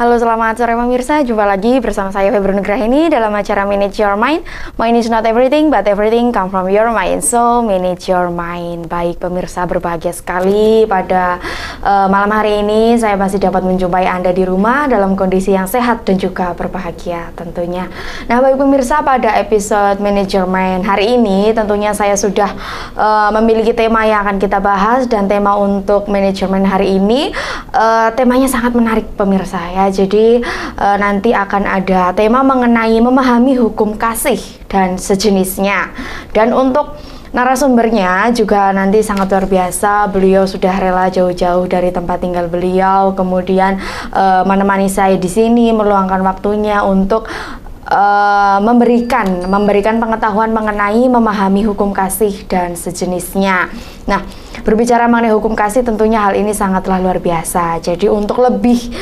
Halo, selamat sore pemirsa. Jumpa lagi bersama saya Febri Nugraini dalam acara Manage Your Mind. Mind is not everything, but everything come from your mind. So, manage your mind. Baik pemirsa, berbahagia sekali pada malam hari ini saya masih dapat menjumpai Anda di rumah dalam kondisi yang sehat dan juga berbahagia tentunya. Nah, baik pemirsa, pada episode Manage Your Mind hari ini tentunya saya sudah memiliki tema yang akan kita bahas, dan tema untuk Manage Your Mind hari ini temanya sangat menarik pemirsa ya. Jadi nanti akan ada tema mengenai memahami hukum kasih dan sejenisnya. Dan untuk narasumbernya juga nanti sangat luar biasa. Beliau sudah rela jauh-jauh dari tempat tinggal beliau, kemudian menemani saya di sini, meluangkan waktunya untuk memberikan pengetahuan mengenai memahami hukum kasih dan sejenisnya. Nah, berbicara mengenai hukum kasih, tentunya hal ini sangatlah luar biasa. Jadi untuk lebih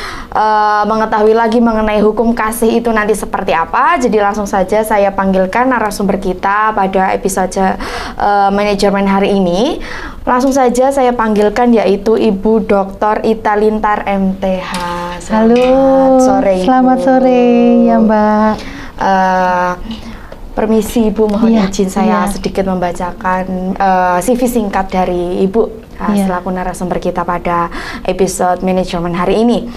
mengetahui lagi mengenai hukum kasih itu nanti seperti apa, jadi langsung saja saya panggilkan narasumber kita pada episode manajemen hari ini. Langsung saja saya panggilkan, yaitu Ibu Dr. Ita Lintar MTH. Halo, sore, Ibu. Selamat sore ya Mbak. Permisi Ibu, mohon izin saya sedikit membacakan CV singkat dari Ibu selaku narasumber kita pada episode manajemen hari ini.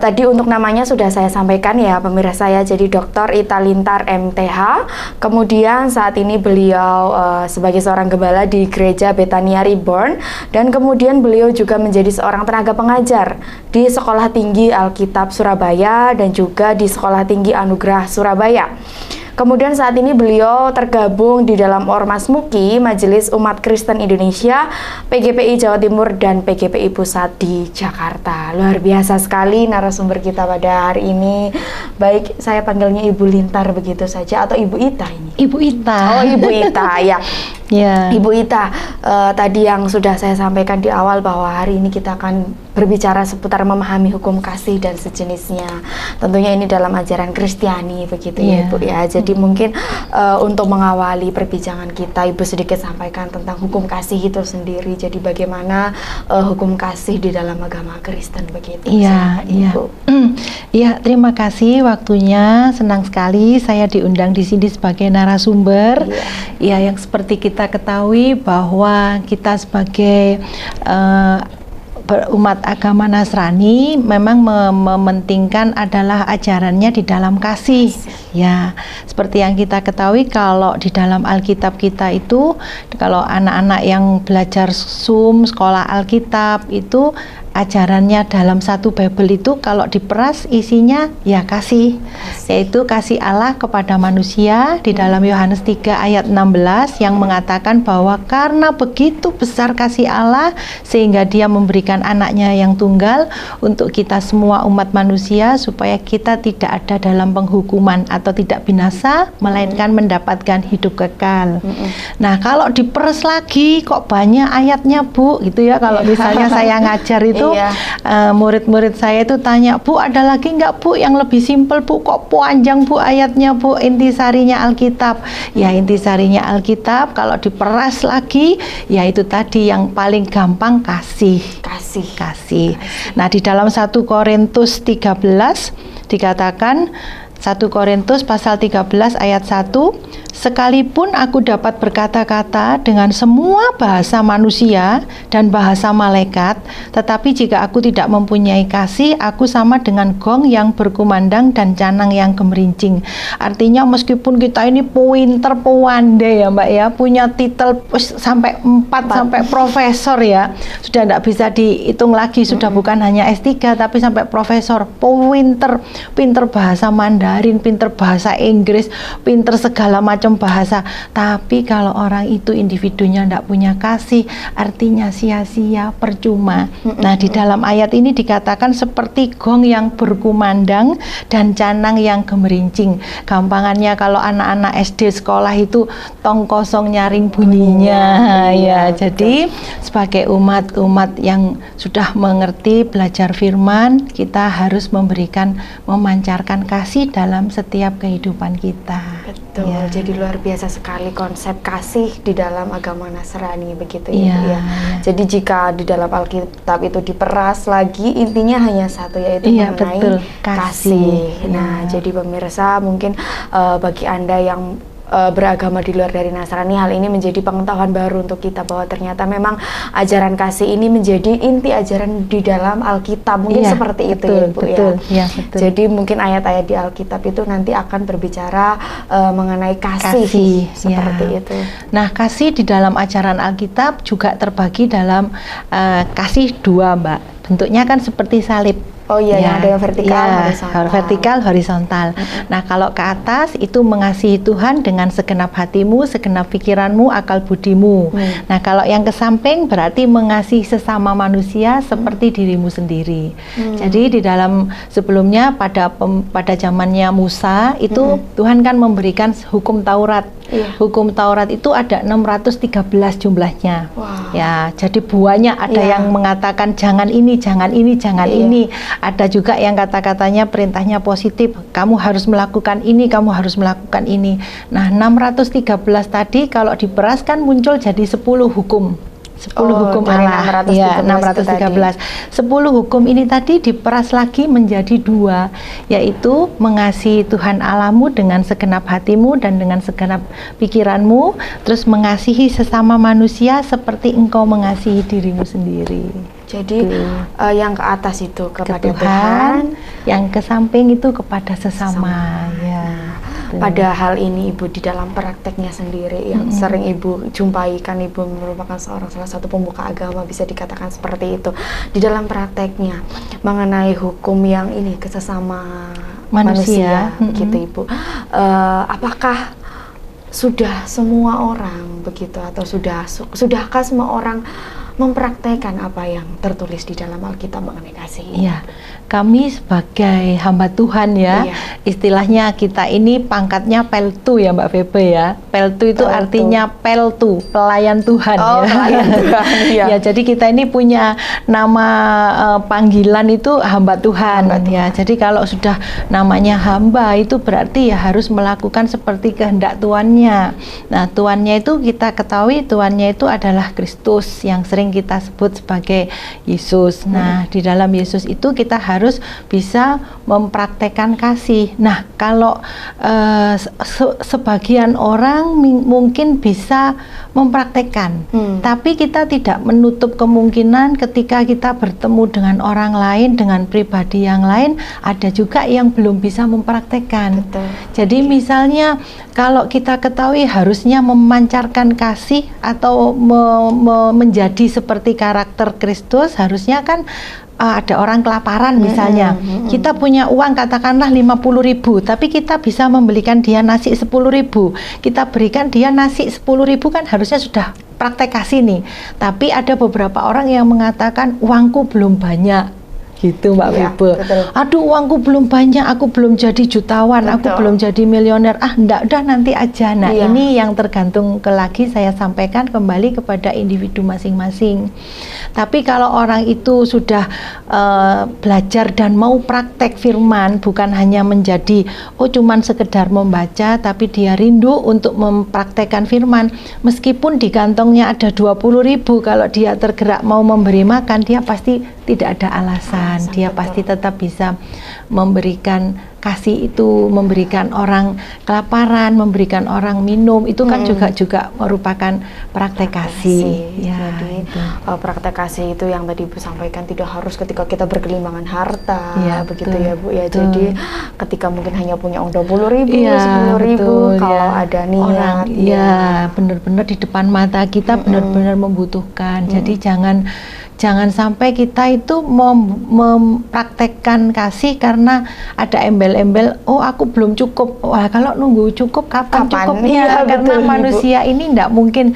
Tadi untuk namanya sudah saya sampaikan ya pemirsa saya, jadi Dr. Ita Lintar MTH. Kemudian saat ini beliau sebagai seorang gembala di Gereja Betania Reborn, dan kemudian beliau juga menjadi seorang tenaga pengajar di Sekolah Tinggi Alkitab Surabaya dan juga di Sekolah Tinggi Anugerah Surabaya. Kemudian saat ini beliau tergabung di dalam Ormas MUKI, Majelis Umat Kristen Indonesia, PGPI Jawa Timur, dan PGPI Pusat di Jakarta. Luar biasa sekali narasumber kita pada hari ini. Baik, saya panggilnya Ibu Lintar begitu saja, atau Ibu Ita ini? Ibu Ita. Oh, Ibu Ita, ya. Ya. Ibu Ita, tadi yang sudah saya sampaikan di awal bahwa hari ini kita akan berbicara seputar memahami hukum kasih dan sejenisnya. Tentunya ini dalam ajaran Kristiani begitu ya Ibu ya. Jadi mungkin untuk mengawali perbincangan kita, Ibu sedikit sampaikan tentang hukum kasih itu sendiri. Jadi bagaimana hukum kasih di dalam agama Kristen begitu. Iya, iya. Iya, terima kasih waktunya. Senang sekali saya diundang di sini sebagai narasumber. Ya, yang seperti kita ketahui bahwa kita sebagai umat agama Nasrani memang mementingkan adalah ajarannya di dalam kasih. Ya, seperti yang kita ketahui kalau di dalam Alkitab kita itu, kalau anak-anak yang belajar sekolah Alkitab itu ajarannya dalam satu Bible itu kalau diperas isinya ya kasih, yaitu kasih Allah kepada manusia di dalam Yohanes 3 ayat 16 yang mengatakan bahwa karena begitu besar kasih Allah sehingga dia memberikan anaknya yang tunggal untuk kita semua umat manusia supaya kita tidak ada dalam penghukuman atau tidak binasa melainkan mendapatkan hidup kekal. Nah, kalau diperas lagi kok banyak ayatnya Bu gitu ya, kalau misalnya saya ngajar itu murid-murid saya itu tanya, Bu ada lagi nggak Bu yang lebih simpel Bu, kok panjang Bu ayatnya Bu, intisarinya Alkitab. Ya, intisarinya Alkitab kalau diperas lagi ya itu tadi yang paling gampang kasih. Nah, di dalam 1 Korintus 13 dikatakan, 1 Korintus pasal 13 ayat 1, sekalipun aku dapat berkata-kata dengan semua bahasa manusia dan bahasa malaikat, tetapi jika aku tidak mempunyai kasih, aku sama dengan gong yang berkumandang dan canang yang gemerincing. Artinya meskipun kita ini pinter, pandai ya Mbak ya, punya titel sampai 4 sampai profesor ya, sudah tidak bisa dihitung lagi, sudah bukan hanya S3 tapi sampai profesor, pinter bahasa Mandarin, pinter bahasa Inggris, pinter segala macam bahasa, tapi kalau orang itu individunya tidak punya kasih, artinya sia-sia, percuma. Nah, di dalam ayat ini dikatakan seperti gong yang berkumandang dan canang yang gemerincing. Gampangannya kalau anak-anak SD sekolah itu tong kosong nyaring bunyinya. Ya, jadi sebagai umat yang sudah mengerti belajar firman, kita harus memancarkan kasih dalam dalam setiap kehidupan kita. Betul, Ya. jadi luar biasa sekali konsep kasih di dalam agama Nasrani begitu ya, Iya, Bu, ya. iya. Jadi jika di dalam Alkitab itu diperas lagi, intinya hanya satu, yaitu Iya, mengenai betul, kasih. kasih. Nah, Iya. jadi pemirsa mungkin bagi Anda yang beragama di luar dari Nasrani, hal ini menjadi pengetahuan baru untuk kita bahwa ternyata memang ajaran kasih ini menjadi inti ajaran di dalam Alkitab. Mungkin Iya, seperti itu betul, ya, Bu, betul, ya. ya, betul. Jadi mungkin ayat-ayat di Alkitab itu nanti akan berbicara mengenai kasih, Kasih, seperti ya. itu. Nah, kasih di dalam ajaran Alkitab juga terbagi dalam kasih dua, Mbak. Bentuknya kan seperti salib. Oh iya, yang ada yang vertikal, ya, horizontal. vertikal, horizontal. Nah, kalau ke atas itu mengasihi Tuhan dengan segenap hatimu, segenap pikiranmu, akal budimu. Nah, kalau yang ke samping berarti mengasihi sesama manusia seperti dirimu sendiri. Jadi di dalam sebelumnya pada zamannya Musa itu Tuhan kan memberikan hukum Taurat. Iya. Hukum Taurat itu ada 613 jumlahnya. Wow. Ya, jadi buahnya ada Iya. yang mengatakan jangan ini, jangan ini, jangan Iya. ini. Ada juga yang kata-katanya perintahnya positif, kamu harus melakukan ini, kamu harus melakukan ini. Nah, 613 tadi kalau diperaskan muncul jadi 10 hukum. 10 hukum dari Allah. 613 Ya, itu 613. 10 hukum ini tadi diperas lagi menjadi 2, yaitu mengasihi Tuhan Allahmu dengan segenap hatimu dan dengan segenap pikiranmu, terus mengasihi sesama manusia seperti engkau mengasihi dirimu sendiri. Jadi yang ke atas itu Ke kepada Tuhan, Tuhan, yang ke samping itu kepada sesama. Ya. betul. Pada hal ini Ibu di dalam prakteknya sendiri yang sering Ibu jumpai, kan Ibu merupakan salah satu pembuka agama, bisa dikatakan seperti itu. Di dalam prakteknya mengenai hukum yang ini ke sesama manusia, gitu Ibu. Apakah sudah semua orang begitu, atau sudahkah semua orang mempraktekkan apa yang tertulis di dalam Alkitab mengenai kasih ini? Iya, kami sebagai hamba Tuhan ya, Iya. istilahnya kita ini pangkatnya peltu ya Mbak Febe ya. Peltu itu Peltu. artinya peltu, pelayan Tuhan Oh, ya. pelayan Tuhan, iya. Ya, jadi kita ini punya nama panggilan itu hamba Tuhan, Hamba Tuhan. ya. Jadi kalau sudah namanya hamba itu berarti ya harus melakukan seperti kehendak tuannya. Nah, tuannya itu kita ketahui tuannya itu adalah Kristus yang sering kita sebut sebagai Yesus. Nah, di dalam Yesus itu kita harus bisa mempraktekkan kasih. Nah, kalau sebagian orang mungkin bisa mempraktekkan, tapi kita tidak menutup kemungkinan ketika kita bertemu dengan orang lain, dengan pribadi yang lain, ada juga yang belum bisa mempraktekkan. Betul. Jadi misalnya kalau kita ketahui harusnya memancarkan kasih atau menjadi seperti karakter Kristus, harusnya kan ada orang kelaparan misalnya, kita punya uang katakanlah 50.000, tapi kita bisa membelikan dia nasi 10.000, kita berikan dia nasi 10.000, kan harusnya sudah praktek kasih nih. Tapi ada beberapa orang yang mengatakan uangku belum banyak, gitu Mbak Iya, Wibe. betul. Aduh, uangku belum banyak, aku belum jadi jutawan, aku Betul. belum jadi milioner. Enggak, udah nanti aja. Nah, Iya. ini yang tergantung lagi saya sampaikan kembali kepada individu masing-masing. Tapi kalau orang itu sudah belajar dan mau praktek firman, bukan hanya menjadi cuman sekedar membaca, tapi dia rindu untuk mempraktekkan firman, meskipun di kantongnya ada 20.000, kalau dia tergerak mau memberi makan, dia pasti tidak ada alasan, dia betul. pasti tetap bisa memberikan kasih itu, memberikan orang kelaparan, memberikan orang minum, itu kan juga merupakan praktek kasih. Ya, Jadi itu. praktek kasih itu yang tadi Ibu sampaikan tidak harus ketika kita bergelimbangan harta, Iya, begitu betul, ya Bu ya. betul. Jadi ketika mungkin hanya punya uang 20.000, Iya, 10.000, betul, kalau ya. ada niat, orang, ya benar-benar di depan mata kita benar-benar membutuhkan. Jadi jangan sampai kita itu mempraktekkan kasih karena ada embel-embel, aku belum cukup. Wah, kalau nunggu cukup kapan cukup? Iya, Ya, karena betul, Ibu. manusia ini tidak mungkin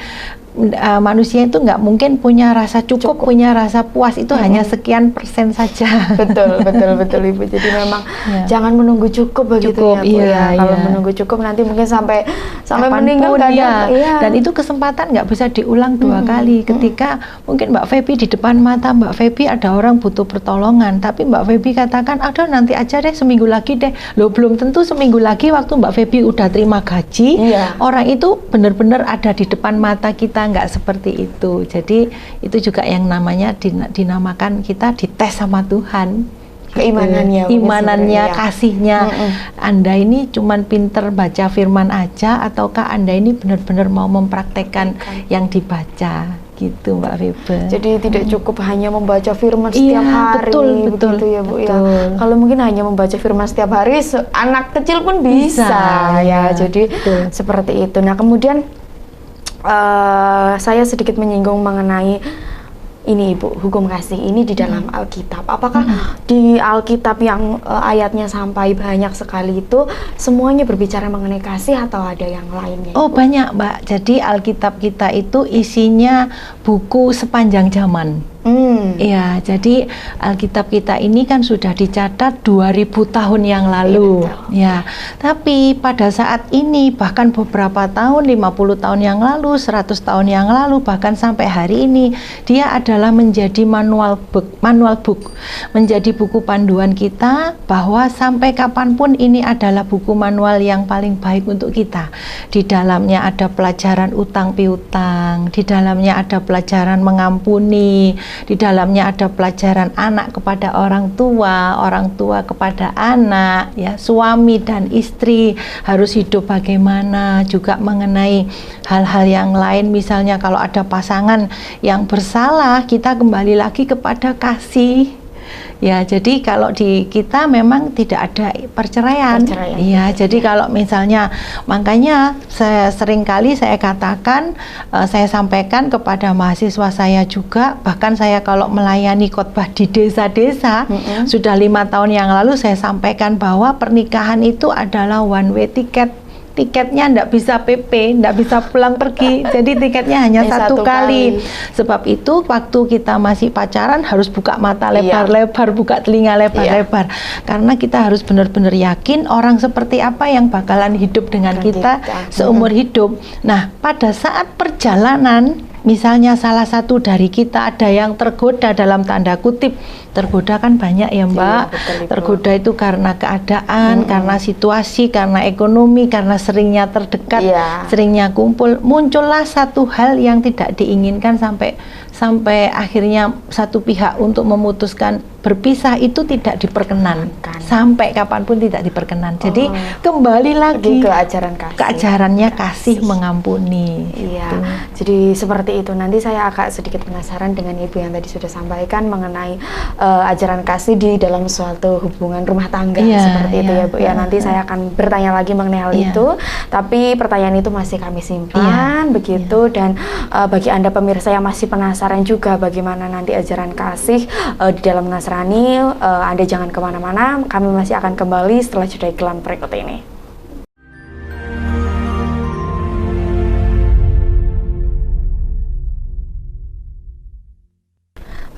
manusia itu nggak mungkin punya rasa cukup, punya rasa puas, itu hanya sekian persen saja. Betul, betul Ibu. Jadi memang jangan menunggu cukup begitu Cukup, ya Bu iya, ya. Kalau iya. menunggu cukup nanti mungkin sampai Kapanpun, meninggal kadang. ya. Iya. Dan itu kesempatan nggak bisa diulang dua kali. Ketika mungkin Mbak Feby di depan mata Mbak Feby ada orang butuh pertolongan, tapi Mbak Feby katakan, ada nanti aja deh, seminggu lagi deh. Loh, belum tentu seminggu lagi waktu Mbak Feby udah terima gaji, orang itu benar-benar ada di depan mata kita, nggak seperti itu. Jadi itu juga yang namanya dinamakan kita dites sama Tuhan. Keimanannya, imanannya, ya. kasihnya. Anda ini cuman pinter baca firman aja, ataukah Anda ini benar-benar mau mempraktekkan yang dibaca, gitu Mbak Feby. Jadi tidak cukup hanya membaca firman setiap hari, betul, begitu ya Bu ya. betul. Kalau mungkin hanya membaca firman setiap hari, anak kecil pun bisa ya. Jadi seperti itu. Nah kemudian saya sedikit menyinggung mengenai ini Ibu, hukum kasih ini di dalam Alkitab. Apakah di Alkitab yang ayatnya sampai banyak sekali itu semuanya berbicara mengenai kasih atau ada yang lainnya? Oh banyak Mbak. Jadi Alkitab kita itu isinya buku sepanjang zaman. Iya, jadi Alkitab kita ini kan sudah dicatat 2000 tahun yang lalu. Ya, tapi pada saat ini bahkan beberapa tahun, 50 tahun yang lalu, 100 tahun yang lalu, bahkan sampai hari ini dia adalah menjadi manual book, menjadi buku panduan kita bahwa sampai kapanpun ini adalah buku manual yang paling baik untuk kita. Di dalamnya ada pelajaran utang piutang, di dalamnya ada pelajaran mengampuni, di dalamnya ada pelajaran anak kepada orang tua kepada anak, ya, suami dan istri harus hidup bagaimana, juga mengenai hal-hal yang lain. Misalnya kalau ada pasangan yang bersalah, kita kembali lagi kepada kasih. Ya, jadi kalau di kita memang tidak ada perceraian. Iya, jadi kalau misalnya, makanya sering kali saya katakan, saya sampaikan kepada mahasiswa saya juga, bahkan saya kalau melayani khotbah di desa-desa, sudah 5 tahun yang lalu saya sampaikan bahwa pernikahan itu adalah one way ticket. Tiketnya enggak bisa PP, enggak bisa pulang pergi, jadi tiketnya hanya satu kali. Sebab itu waktu kita masih pacaran harus buka mata lebar-lebar, buka telinga lebar-lebar, karena kita harus benar-benar yakin orang seperti apa yang bakalan hidup dengan kita seumur hidup. Nah, pada saat perjalanan, misalnya salah satu dari kita ada yang tergoda, dalam tanda kutip, tergoda kan banyak ya Mbak, tergoda itu karena keadaan, karena situasi, karena ekonomi, karena seringnya terdekat, seringnya kumpul, muncullah satu hal yang tidak diinginkan sampai akhirnya satu pihak untuk memutuskan berpisah, itu tidak diperkenan, sampai kapanpun tidak diperkenan. Jadi kembali lagi ke ajaran kasih, ke ajarannya kasih mengampuni. Iya, jadi seperti itu. Nanti saya agak sedikit penasaran dengan Ibu yang tadi sudah sampaikan mengenai ajaran kasih di dalam suatu hubungan rumah tangga, seperti itu ya Bu ya. Nanti saya akan bertanya lagi mengenai hal itu, tapi pertanyaan itu masih kami simpan begitu. Dan bagi Anda pemirsa yang masih penasaran juga bagaimana nanti ajaran kasih di dalam Nasrani, Anda jangan kemana-mana, kami masih akan kembali setelah jeda iklan berikut ini.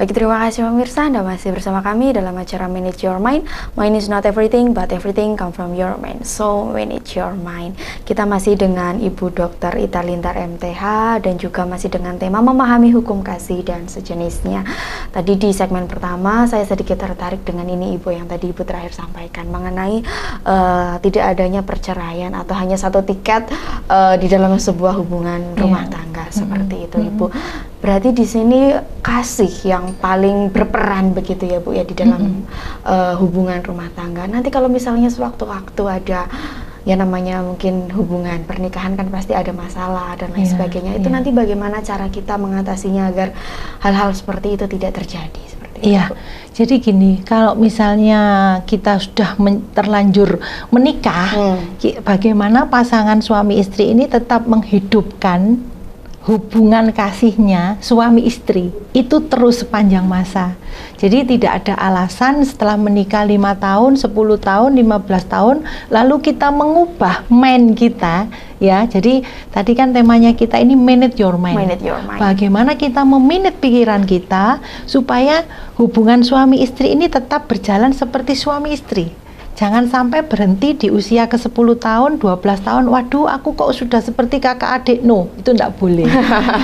Baik, terima kasih pemirsa, Anda masih bersama kami dalam acara Manage Your Mind. Mind is not everything, but everything come from your mind. So, manage your mind. Kita masih dengan Ibu Dr. Ita Lintar MTH dan juga masih dengan tema memahami hukum kasih dan sejenisnya. Tadi di segmen pertama saya sedikit tertarik dengan ini Ibu, yang tadi Ibu terakhir sampaikan mengenai tidak adanya perceraian atau hanya satu tiket di dalam sebuah hubungan rumah tangga, seperti itu Ibu. Berarti di sini kasih yang paling berperan begitu ya Bu ya di dalam hubungan rumah tangga. Nanti kalau misalnya sewaktu-waktu ada ya namanya mungkin hubungan pernikahan, kan pasti ada masalah dan lain sebagainya. Itu nanti bagaimana cara kita mengatasinya agar hal-hal seperti itu tidak terjadi seperti itu? Jadi gini, kalau misalnya kita sudah terlanjur menikah, bagaimana pasangan suami istri ini tetap menghidupkan hubungan kasihnya suami istri itu terus sepanjang masa. Jadi tidak ada alasan setelah menikah 5 tahun, 10 tahun, 15 tahun lalu kita mengubah mind kita, ya. Jadi tadi kan temanya kita ini manage your mind. Manage your mind. Bagaimana kita memanage pikiran kita supaya hubungan suami istri ini tetap berjalan seperti suami istri. Jangan sampai berhenti di usia ke-10 tahun, 12 tahun, waduh aku kok sudah seperti kakak adik. No, itu enggak boleh.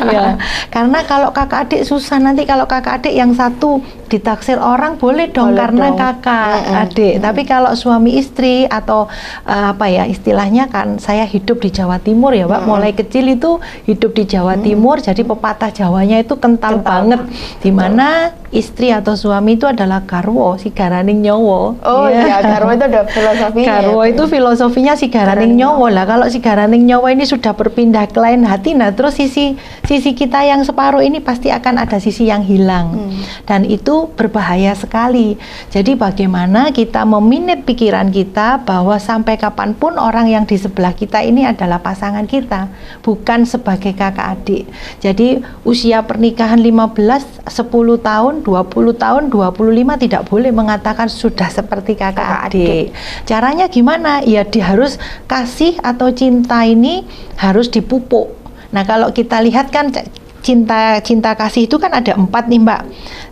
Ya, karena kalau kakak adik susah, nanti kalau kakak adik yang satu ditaksir orang boleh dong, Boleh karena dong. kakak adik. Tapi kalau suami istri atau apa ya istilahnya, kan saya hidup di Jawa Timur ya Pak, mulai kecil itu hidup di Jawa Timur, jadi pepatah Jawanya itu kental banget, dimana istri atau suami itu adalah garwo, si garaning nyowo. Oh iya, garwo itu ada filosofinya. Garwo ya, itu filosofinya si garaning nyowo lah. Kalau si garaning nyowo ini sudah berpindah ke lain hati, nah terus sisi kita yang separuh ini pasti akan ada sisi yang hilang. Dan itu berbahaya sekali. Jadi bagaimana kita memanage pikiran kita bahwa sampai kapanpun orang yang di sebelah kita ini adalah pasangan kita, bukan sebagai kakak adik. Jadi usia pernikahan 15, 10 tahun, 20 tahun, 25 tidak boleh mengatakan sudah seperti kakak adik. Caranya gimana? Ya harus kasih atau cinta ini harus dipupuk. Nah kalau kita lihat kan cinta kasih itu kan ada 4 nih Mbak.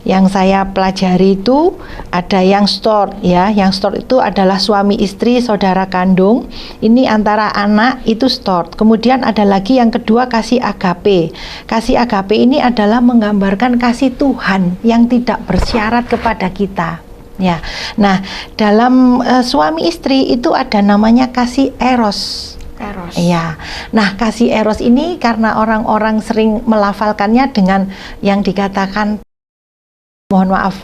Yang saya pelajari itu ada yang store ya. Yang store itu adalah suami istri, saudara kandung. Ini antara anak itu store. Kemudian ada lagi yang kedua kasih agape. Kasih agape ini adalah menggambarkan kasih Tuhan yang tidak bersyarat kepada kita. Ya, nah dalam suami istri itu ada namanya kasih eros. Eros. Iya. Nah, kasih eros ini karena orang-orang sering melafalkannya dengan yang dikatakan mohon maaf.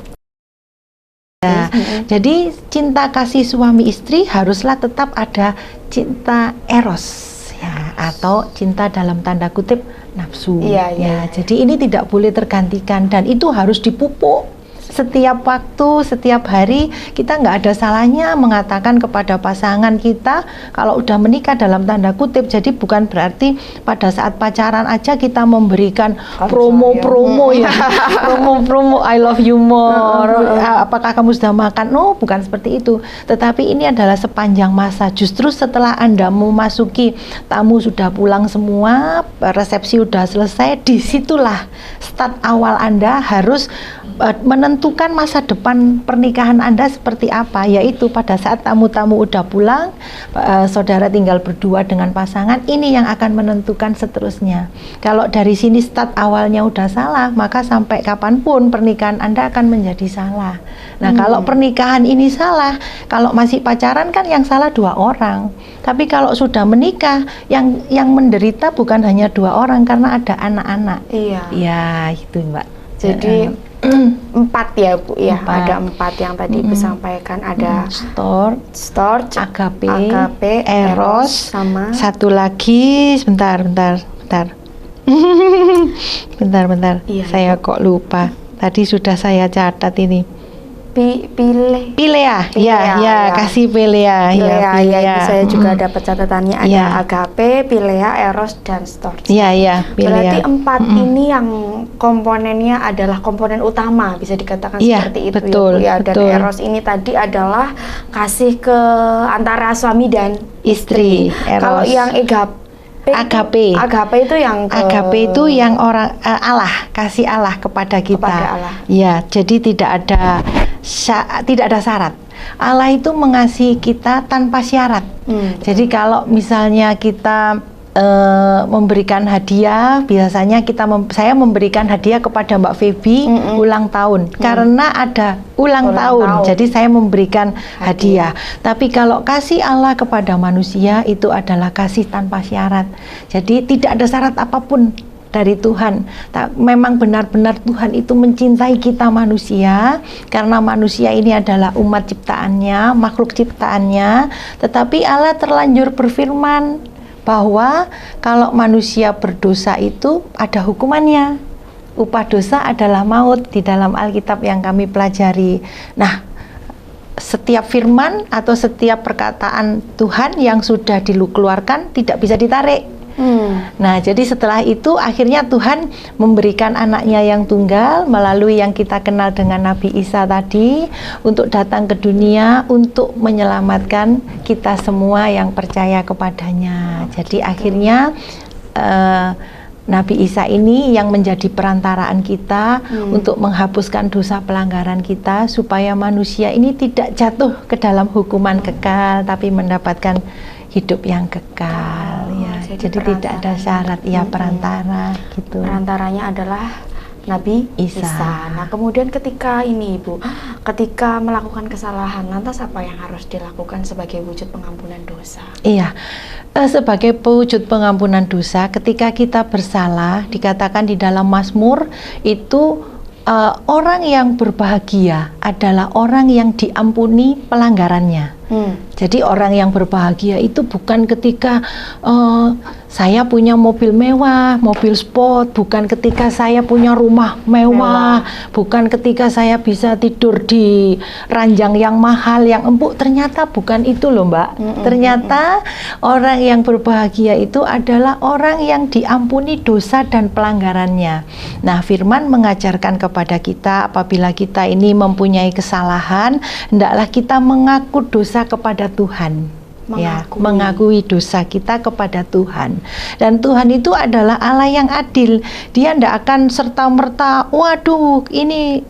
Ya, jadi cinta kasih suami istri haruslah tetap ada cinta eros ya, atau cinta dalam tanda kutip nafsu. Iya, iya. Ya, jadi ini tidak boleh tergantikan dan itu harus dipupuk. Setiap waktu, setiap hari kita nggak ada salahnya mengatakan kepada pasangan kita kalau udah menikah dalam tanda kutip. Jadi bukan berarti pada saat pacaran aja kita memberikan promo-promo ya, promo-promo I love you more, apakah kamu sudah makan? No, bukan seperti itu. Tetapi ini adalah sepanjang masa. Justru setelah Anda memasuki tamu sudah pulang semua, resepsi sudah selesai, disitulah start awal Anda harus menentukan masa depan pernikahan Anda seperti apa, yaitu pada saat tamu-tamu udah pulang, saudara tinggal berdua dengan pasangan, ini yang akan menentukan seterusnya. Kalau dari sini start awalnya udah salah, maka sampai kapanpun pernikahan Anda akan menjadi salah. Nah, kalau pernikahan ini salah, kalau masih pacaran kan yang salah 2 orang. Tapi kalau sudah menikah, yang menderita bukan hanya 2 orang karena ada anak-anak. Iya. Ya, itu Mbak. Jadi 4 ya Bu ya, 4. ada 4 yang tadi Ibu sampaikan, ada store, agape, eros, sama satu lagi sebentar. bentar. Iya, saya kok lupa. Tadi sudah saya catat ini. Pilea, ya, kasih Pilea, ya, itu saya juga dapat catatannya, ada agape, Pilea, eros, dan store. Iya, Pilea. Berarti 4 ini yang komponennya adalah komponen utama, bisa dikatakan seperti itu betul, ya Bu ya. Dan eros ini tadi adalah kasih ke antara suami dan istri. Kalau yang agape itu yang agape itu yang orang Allah, kasih Allah kepada kita. Allah. Ya, jadi tidak ada syarat. Allah itu mengasihi kita tanpa syarat. Jadi kalau misalnya kita memberikan hadiah, biasanya saya memberikan hadiah kepada Mbak Feby ulang tahun karena ada ulang tahun, jadi saya memberikan hadiah. Tapi kalau kasih Allah kepada manusia itu adalah kasih tanpa syarat, jadi tidak ada syarat apapun dari Tuhan. Memang benar-benar Tuhan itu mencintai kita manusia, karena manusia ini adalah umat ciptaannya, makhluk ciptaannya. Tetapi Allah terlanjur berfirman bahwa kalau manusia berdosa itu ada hukumannya. Upah dosa adalah maut di dalam Alkitab yang kami pelajari. Nah, setiap firman atau setiap perkataan Tuhan yang sudah dikeluarkan tidak bisa ditarik. Nah, jadi setelah itu akhirnya Tuhan memberikan anaknya yang tunggal melalui yang kita kenal dengan Nabi Isa tadi untuk datang ke dunia untuk menyelamatkan kita semua yang percaya kepadanya. Jadi akhirnya Nabi Isa ini yang menjadi perantaraan kita untuk menghapuskan dosa pelanggaran kita supaya manusia ini tidak jatuh ke dalam hukuman kekal tapi mendapatkan hidup yang kekal. Jadi tidak ada syarat perantara gitu. Perantaranya adalah Nabi Isa. Nah, kemudian ketika ini Ibu, ketika melakukan kesalahan, lantas apa yang harus dilakukan sebagai wujud pengampunan dosa? Iya, sebagai wujud pengampunan dosa, ketika kita bersalah, dikatakan di dalam Mazmur itu orang yang berbahagia adalah orang yang diampuni pelanggarannya. Jadi orang yang berbahagia itu bukan ketika saya punya mobil mewah, mobil sport, bukan ketika saya punya rumah mewah, bukan ketika saya bisa tidur di ranjang yang mahal, yang empuk. Ternyata bukan itu loh Mbak. Ternyata orang yang berbahagia itu adalah orang yang diampuni dosa dan pelanggarannya. Nah, firman mengajarkan kepada kita apabila kita ini mempunyai kesalahan, hendaklah kita mengaku dosa kepada Tuhan. Mengakui dosa kita kepada Tuhan. Dan Tuhan itu adalah Allah yang adil. Dia tidak akan serta-merta, waduh ini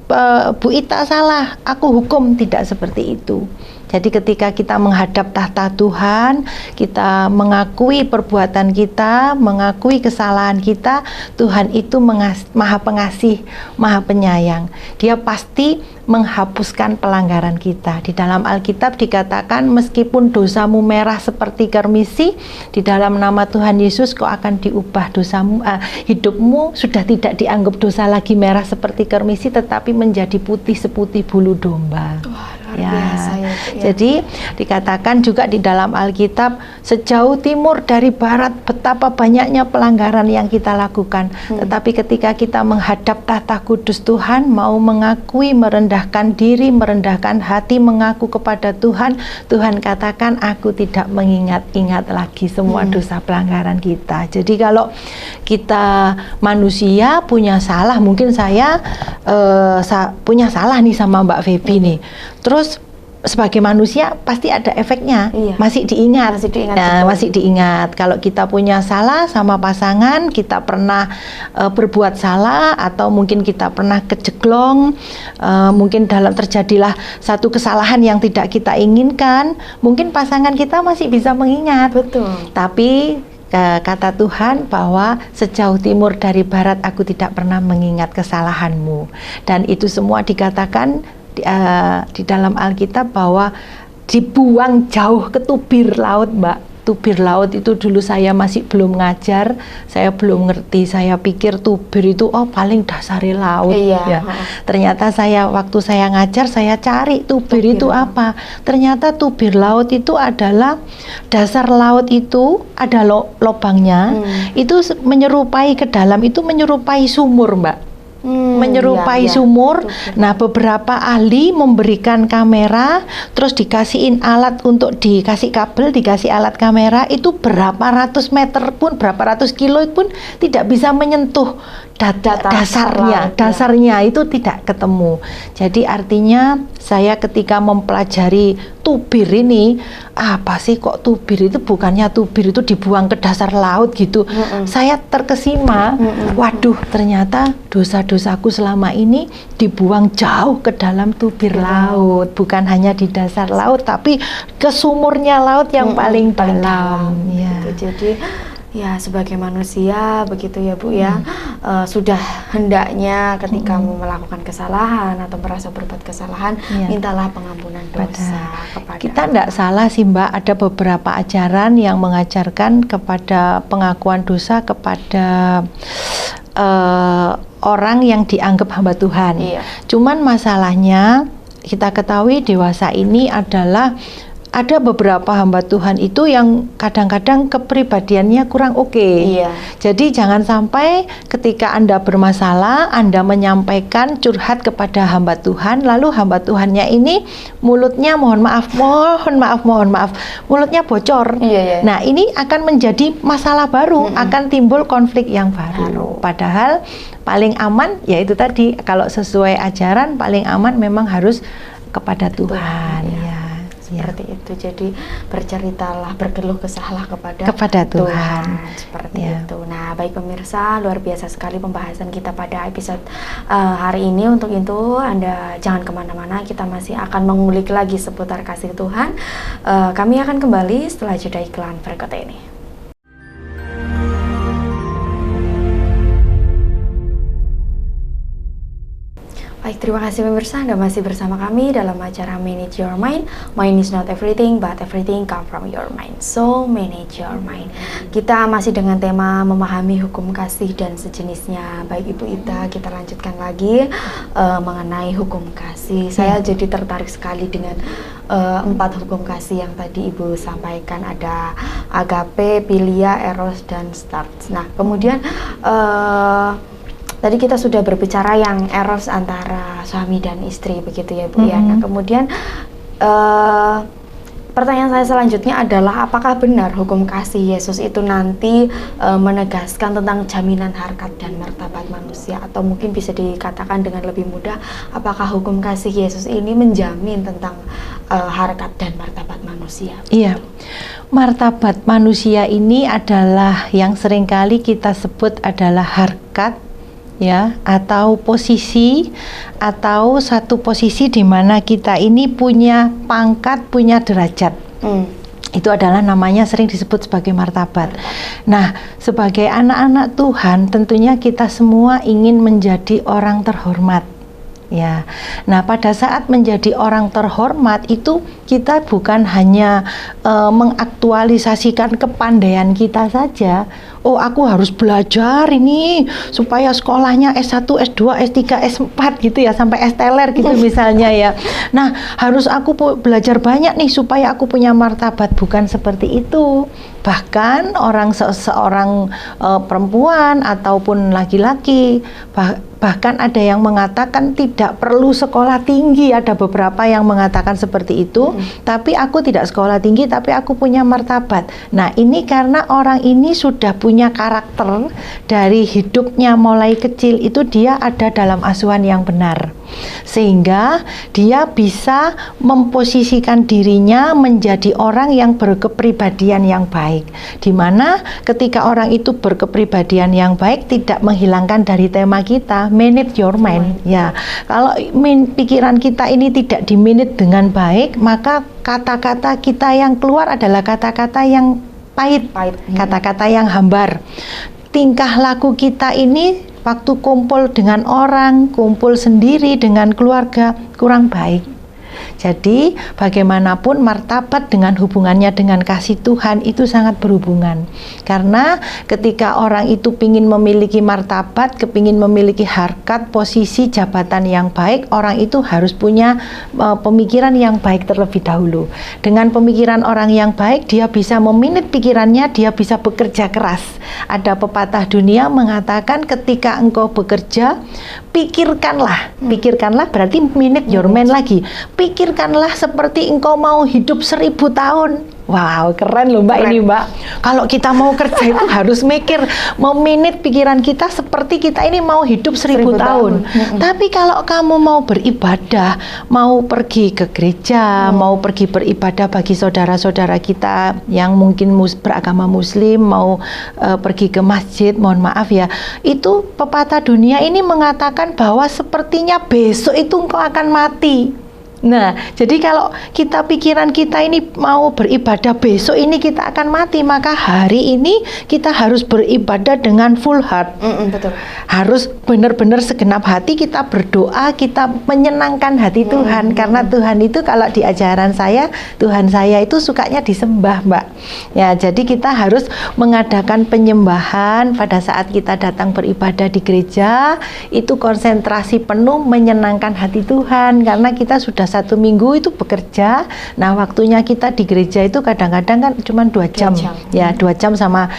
Bu Ita salah, aku hukum. Tidak seperti itu. Jadi ketika kita menghadap tahta Tuhan, kita mengakui perbuatan kita, mengakui kesalahan kita, Tuhan itu Maha Pengasih, Maha Penyayang. Dia pasti menghapuskan pelanggaran kita. Di dalam Alkitab dikatakan meskipun dosamu merah seperti kermisi, di dalam nama Tuhan Yesus kau akan diubah dosamu, hidupmu sudah tidak dianggap dosa lagi merah seperti kermisi, tetapi menjadi putih seputih bulu domba. Biasa, ya. Jadi dikatakan juga di dalam Alkitab sejauh timur dari barat betapa banyaknya pelanggaran yang kita lakukan, tetapi ketika kita menghadap tahta kudus Tuhan, mau mengakui, merendahkan diri, merendahkan hati, mengaku kepada Tuhan, Tuhan katakan aku tidak mengingat-ingat lagi semua dosa pelanggaran kita. Jadi kalau kita manusia punya salah, mungkin saya punya salah nih sama Mbak Feby nih, terus sebagai manusia pasti ada efeknya, masih diingat, masih diingat. Kalau kita punya salah sama pasangan, kita pernah berbuat salah, atau mungkin kita pernah kejeglong, mungkin terjadilah satu kesalahan yang tidak kita inginkan, mungkin pasangan kita masih bisa mengingat. Betul. Tapi kata Tuhan bahwa sejauh timur dari barat aku tidak pernah mengingat kesalahanmu. Dan itu semua dikatakan di dalam Alkitab bahwa dibuang jauh ke tubir laut, Mbak. Tubir laut itu dulu saya masih belum ngajar, saya belum ngerti, saya pikir tubir itu paling dasari laut. Ternyata waktu saya ngajar saya cari tubir itu apa. Ternyata tubir laut itu adalah dasar laut itu ada lubangnya, itu menyerupai ke dalam, itu menyerupai sumur, Mbak. Menyerupai sumur. Nah, beberapa ahli memberikan kamera, terus dikasihin alat untuk dikasih kabel, dikasih alat kamera, itu berapa ratus meter pun, berapa ratus kilo pun tidak bisa menyentuh dasarnya itu tidak ketemu. Jadi artinya saya ketika mempelajari tubir ini, apa sih kok tubir itu, bukannya tubir itu dibuang ke dasar laut gitu. Saya terkesima, waduh ternyata dosa-dosaku selama ini dibuang jauh ke dalam tubir laut, bukan hanya di dasar laut tapi ke sumurnya laut yang paling dalam. Jadi ya sebagai manusia begitu ya Bu ya, sudah hendaknya ketika melakukan kesalahan atau merasa berbuat kesalahan, mintalah pengampunan dosa kepada kita. Tidak salah sih Mbak, ada beberapa ajaran yang mengajarkan kepada pengakuan dosa kepada orang yang dianggap hamba Tuhan. Cuman masalahnya kita ketahui dewasa ini adalah ada beberapa hamba Tuhan itu yang kadang-kadang kepribadiannya kurang oke. Iya. Jadi jangan sampai ketika Anda bermasalah, Anda menyampaikan curhat kepada hamba Tuhan, lalu hamba Tuhannya ini mulutnya mohon maaf, mulutnya bocor. Iya. Nah, ini akan menjadi masalah baru, akan timbul konflik yang baru. Padahal paling aman yaitu tadi, kalau sesuai ajaran paling aman memang harus kepada Tuhan. Ya. Seperti itu, jadi berceritalah, berkeluh kesahlah kepada Tuhan. Seperti itu. Nah, baik pemirsa, luar biasa sekali pembahasan kita pada episode hari ini. Untuk itu Anda jangan kemana-mana, kita masih akan mengulik lagi seputar kasih Tuhan. Kami akan kembali setelah jeda iklan berikut ini. Baik, terima kasih pemirsa, Anda masih bersama kami dalam acara Manage Your Mind. Mind is not everything, but everything come from your mind. So, manage your mind. Kita masih dengan tema memahami hukum kasih dan sejenisnya. Baik Ibu Ita, kita lanjutkan lagi mengenai hukum kasih. Saya jadi tertarik sekali dengan 4 hukum kasih yang tadi Ibu sampaikan. Ada agape, philia, eros, dan storge. Nah, kemudian tadi kita sudah berbicara yang eros antara suami dan istri, begitu ya Bu ya. Nah, kemudian pertanyaan saya selanjutnya adalah, apakah benar hukum kasih Yesus itu nanti menegaskan tentang jaminan harkat dan martabat manusia, atau mungkin bisa dikatakan dengan lebih mudah, apakah hukum kasih Yesus ini menjamin tentang harkat dan martabat manusia? Iya. Martabat manusia ini adalah yang seringkali kita sebut adalah harkat, ya, atau posisi, atau satu posisi di mana kita ini punya pangkat, punya derajat. Itu adalah namanya sering disebut sebagai martabat. Nah, sebagai anak-anak Tuhan, tentunya kita semua ingin menjadi orang terhormat. Ya, nah pada saat menjadi orang terhormat itu kita bukan hanya mengaktualisasikan kepandaian kita saja. Oh, aku harus belajar ini supaya sekolahnya S1, S2, S3, S4 gitu ya, sampai S teler gitu misalnya ya. Nah, harus aku belajar banyak nih supaya aku punya martabat. Bukan seperti itu. Bahkan seorang perempuan ataupun laki-laki, bahkan ada yang mengatakan tidak perlu sekolah tinggi. Ada beberapa yang mengatakan seperti itu. Tapi aku tidak sekolah tinggi, tapi aku punya martabat. Nah, ini karena orang ini sudah punya karakter dari hidupnya mulai kecil, itu dia ada dalam asuhan yang benar, sehingga dia bisa memposisikan dirinya menjadi orang yang berkepribadian yang baik, di mana ketika orang itu berkepribadian yang baik tidak menghilangkan dari tema kita, manage your mind. Ya, kalau pikiran kita ini tidak dimanage dengan baik, maka kata-kata kita yang keluar adalah kata-kata yang pahit, kata-kata yang hambar. Tingkah laku kita ini waktu kumpul dengan orang, kumpul sendiri dengan keluarga kurang baik. Jadi bagaimanapun martabat dengan hubungannya dengan kasih Tuhan itu sangat berhubungan. Karena ketika orang itu ingin memiliki martabat, kepingin memiliki harkat, posisi, jabatan yang baik, orang itu harus punya pemikiran yang baik terlebih dahulu. Dengan pemikiran orang yang baik, dia bisa memanage pikirannya, dia bisa bekerja keras. Ada pepatah dunia mengatakan ketika engkau bekerja, pikirkanlah berarti manage your mind lagi. Pikirkanlah seperti engkau mau hidup 1000 tahun. Wow, keren loh Mbak ini Mbak. Kalau kita mau kerja itu harus mikir, memanage pikiran kita seperti kita ini mau hidup 1000 tahun. Tapi kalau kamu mau beribadah, mau pergi ke gereja, mau pergi beribadah bagi saudara-saudara kita yang mungkin beragama Muslim, mau pergi ke masjid, mohon maaf ya, itu pepatah dunia ini mengatakan bahwa sepertinya besok itu engkau akan mati. Nah, jadi kalau pikiran kita ini mau beribadah besok ini kita akan mati, maka hari ini kita harus beribadah dengan full heart. Betul. Harus benar-benar segenap hati kita berdoa, kita menyenangkan hati Tuhan. Karena Tuhan itu kalau di ajaran saya, Tuhan saya itu sukanya disembah, Mbak. Ya, jadi kita harus mengadakan penyembahan pada saat kita datang beribadah di gereja, itu konsentrasi penuh menyenangkan hati Tuhan, karena kita sudah 1 minggu itu bekerja. Nah, waktunya kita di gereja itu kadang-kadang kan cuma 2 jam. 2 jam. Ya, 2 jam sama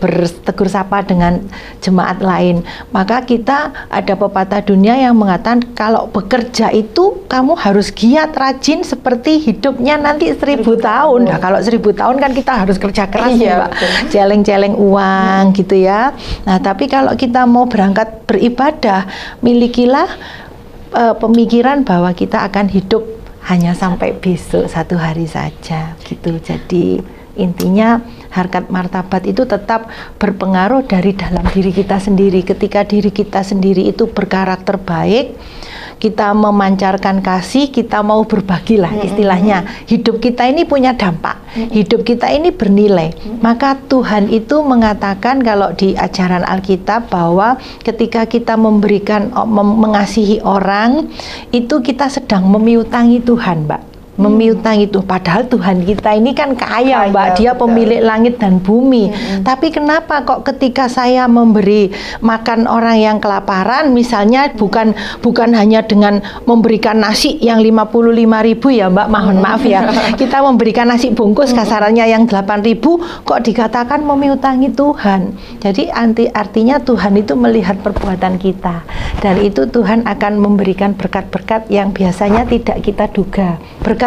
bertegur sapa dengan jemaat lain. Maka kita ada pepatah dunia yang mengatakan kalau bekerja itu kamu harus giat, rajin seperti hidupnya nanti 1000 tahun. Nah, kalau 1000 tahun kan kita harus kerja keras ya, Mbak. Celeng-celeng uang gitu ya. Nah, tapi kalau kita mau berangkat beribadah, milikilah pemikiran bahwa kita akan hidup hanya sampai besok 1 hari saja gitu. Jadi intinya harkat martabat itu tetap berpengaruh dari dalam diri kita sendiri. Ketika diri kita sendiri itu berkarakter baik, kita memancarkan kasih, kita mau berbagi lah istilahnya. Hidup kita ini punya dampak, hidup kita ini bernilai. Maka Tuhan itu mengatakan kalau di ajaran Alkitab bahwa ketika kita memberikan, mengasihi orang, itu kita sedang memiutangi Tuhan, Mbak. Memiutang itu, padahal Tuhan kita ini kan kaya, Mbak, dia pemilik langit dan bumi. Tapi kenapa kok ketika saya memberi makan orang yang kelaparan, misalnya bukan hanya dengan memberikan nasi yang 55.000 ya, Mbak, mohon maaf ya, kita memberikan nasi bungkus kasarannya yang 8.000, kok dikatakan memiutangi Tuhan. Jadi artinya Tuhan itu melihat perbuatan kita, dan itu Tuhan akan memberikan berkat-berkat yang biasanya tidak kita duga.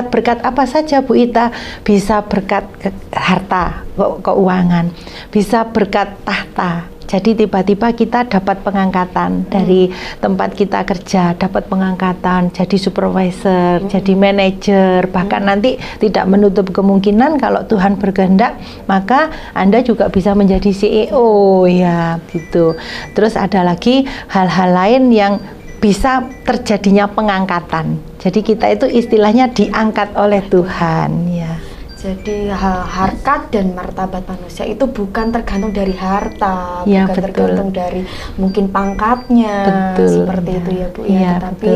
Berkat apa saja, Bu Ita? Bisa berkat harta, keuangan, bisa berkat tahta. Jadi tiba-tiba kita dapat pengangkatan dari tempat kita kerja, dapat pengangkatan jadi supervisor, jadi manajer, bahkan nanti tidak menutup kemungkinan kalau Tuhan berkehendak, maka Anda juga bisa menjadi CEO ya, gitu. Terus ada lagi hal-hal lain yang bisa terjadinya pengangkatan. Jadi kita itu istilahnya diangkat oleh Tuhan ya. Jadi harkat dan martabat manusia itu bukan tergantung dari harta, ya, bukan betul. tergantung dari mungkin pangkatnya, betul, seperti ya. itu ya, Bu Ya, tetapi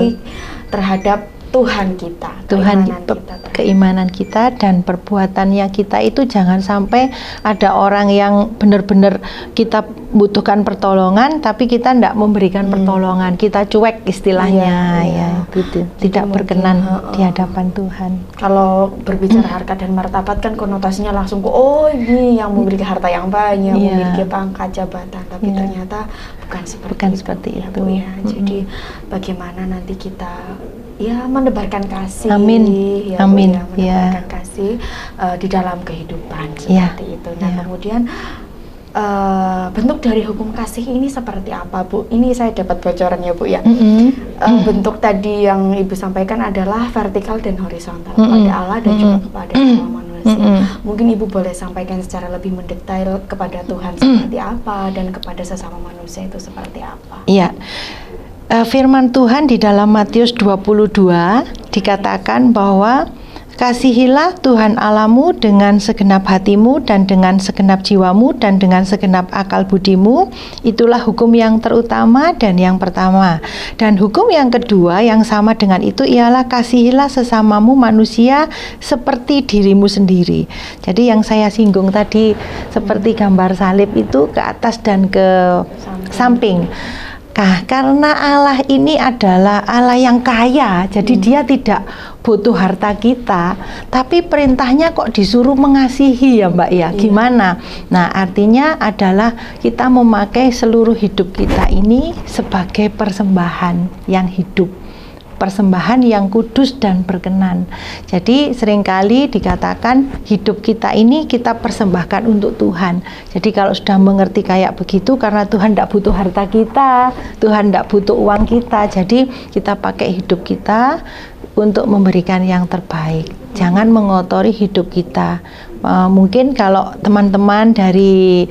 terhadap Tuhan kita, keimanan kita dan perbuatannya kita itu jangan sampai ada orang yang benar-benar kita butuhkan pertolongan tapi kita tidak memberikan pertolongan, kita cuek istilahnya ya, gitu. Tidak berkenan di hadapan Tuhan. Kalau berbicara harkat dan martabat kan konotasinya langsung ke ini yang memiliki harta yang banyak, memiliki pangkat jabatan, tapi ternyata bukan seperti itu ya. Jadi bagaimana nanti kita menebarkan kasih, amin, ya, amin, Bu, menebarkan kasih di dalam kehidupan seperti itu. Nah, kemudian bentuk dari hukum kasih ini seperti apa, Bu? Ini saya dapat bocoran ya, Bu ya. Bentuk tadi yang Ibu sampaikan adalah vertikal dan horizontal kepada Allah dan juga kepada sesama manusia. Mungkin Ibu boleh sampaikan secara lebih mendetail kepada Tuhan seperti apa dan kepada sesama manusia itu seperti apa? Iya. Firman Tuhan di dalam Matius 22 dikatakan bahwa kasihilah Tuhan Allahmu dengan segenap hatimu dan dengan segenap jiwamu dan dengan segenap akal budimu. Itulah hukum yang terutama dan yang pertama. Dan hukum yang kedua yang sama dengan itu ialah kasihilah sesamamu manusia seperti dirimu sendiri. Jadi yang saya singgung tadi seperti gambar salib itu ke atas dan ke samping. Nah, karena Allah ini adalah Allah yang kaya, jadi dia tidak butuh harta kita, tapi perintahnya kok disuruh mengasihi ya, Mbak ya, gimana? Nah, artinya adalah kita memakai seluruh hidup kita ini sebagai persembahan yang hidup, persembahan yang kudus dan berkenan. Jadi seringkali dikatakan hidup kita ini kita persembahkan untuk Tuhan. Jadi kalau sudah mengerti kayak begitu, karena Tuhan tidak butuh harta kita, Tuhan tidak butuh uang kita, jadi kita pakai hidup kita untuk memberikan yang terbaik. Jangan mengotori hidup kita. Mungkin kalau teman-teman dari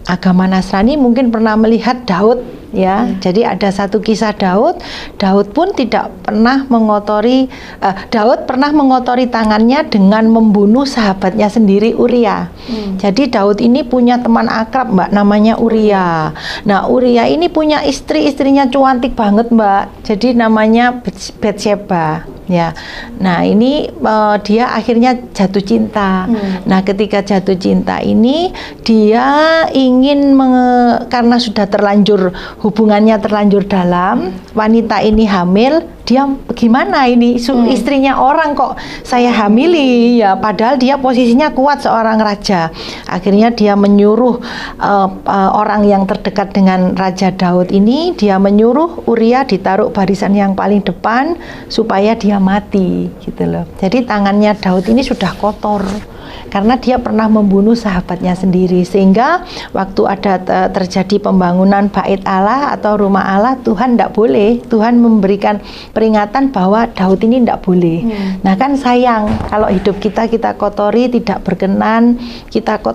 agama Nasrani mungkin pernah melihat Daud ya. Jadi ada satu kisah Daud pun tidak pernah mengotori, Daud pernah mengotori tangannya dengan membunuh sahabatnya sendiri, Uria. Jadi Daud ini punya teman akrab, Mbak, namanya Uria. Nah, Uria ini punya istrinya cantik banget, Mbak. Jadi namanya Batsheba ya. Nah ini dia akhirnya jatuh cinta. Nah ketika jatuh cinta ini dia ingin karena sudah terlanjur hubungannya terlanjur dalam, wanita ini hamil, dia gimana ini istrinya orang kok saya hamili ya, padahal dia posisinya kuat seorang raja. Akhirnya dia menyuruh orang yang terdekat dengan Raja Daud ini, dia menyuruh Uria ditaruh barisan yang paling depan supaya dia mati gitu loh. Jadi tangannya Daud ini sudah kotor karena dia pernah membunuh sahabatnya sendiri, sehingga waktu ada terjadi pembangunan bait Allah atau rumah Allah, Tuhan tidak boleh, Tuhan memberikan peringatan bahwa Daud ini tidak boleh. Nah kan sayang kalau hidup kita kotori, tidak berkenan,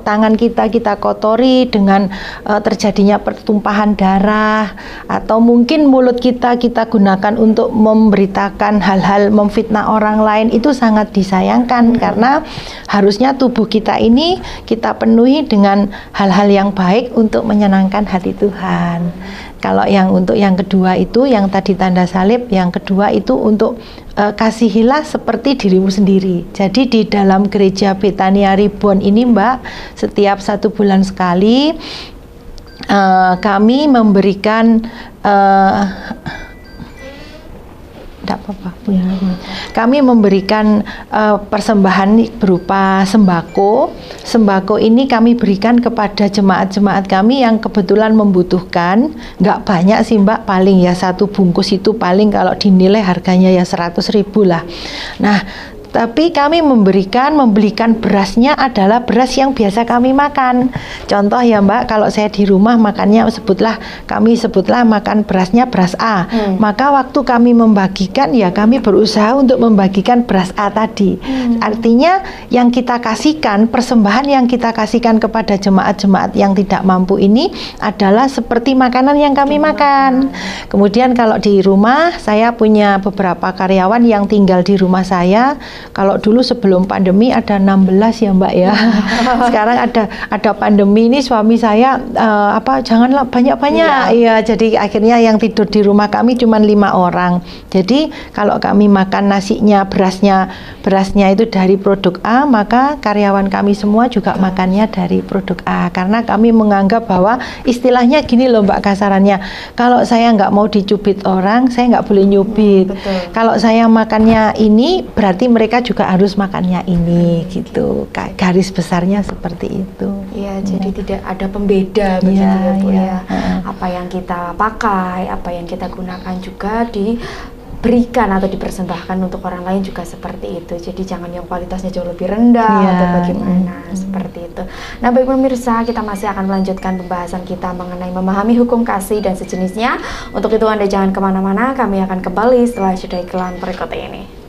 tangan kita kotori dengan terjadinya pertumpahan darah, atau mungkin mulut kita gunakan untuk memberitakan hal-hal memfitnah orang lain, itu sangat disayangkan karena harusnya tubuh kita ini kita penuhi dengan hal-hal yang baik untuk menyenangkan hati Tuhan. Kalau untuk yang kedua itu, yang tadi tanda salib, yang kedua itu untuk kasihilah seperti dirimu sendiri. Jadi di dalam gereja Betania Reborn ini Mbak, setiap 1 bulan sekali kami memberikan kami memberikan persembahan berupa sembako. Sembako ini kami berikan kepada jemaat-jemaat kami yang kebetulan membutuhkan. Nggak banyak sih Mbak, paling ya 1 bungkus itu paling kalau dinilai harganya ya 100.000 lah. Nah tapi kami membelikan berasnya adalah beras yang biasa kami makan. Contoh ya Mbak, kalau saya di rumah makannya kami sebutlah makan berasnya beras A. Maka waktu kami membagikan ya kami berusaha untuk membagikan beras A tadi. Artinya yang kita kasihkan, persembahan yang kita kasihkan kepada jemaat-jemaat yang tidak mampu ini adalah seperti makanan yang kami makan. Kemudian kalau di rumah, saya punya beberapa karyawan yang tinggal di rumah saya. Kalau dulu sebelum pandemi ada 16 ya Mbak ya. Sekarang ada pandemi ini, suami saya janganlah banyak-banyak. Iya, jadi akhirnya yang tidur di rumah kami cuma 5 orang. Jadi kalau kami makan nasinya, berasnya itu dari produk A, maka karyawan kami semua juga makannya dari produk A. Karena kami menganggap bahwa istilahnya gini loh Mbak, kasarannya, kalau saya nggak mau dicubit orang, saya nggak boleh nyubit. Kalau saya makannya ini, berarti mereka juga harus makannya ini gitu. Garis besarnya seperti itu. Iya, jadi tidak ada pembeda begitu ya Bu ya. Apa yang kita pakai, apa yang kita gunakan juga diberikan atau dipersembahkan untuk orang lain juga seperti itu. Jadi jangan yang kualitasnya jauh lebih rendah atau bagaimana seperti itu. Nah baik pemirsa, kita masih akan melanjutkan pembahasan kita mengenai memahami hukum kasih dan sejenisnya. Untuk itu Anda jangan kemana-mana, kami akan kembali setelah jeda iklan berikut ini.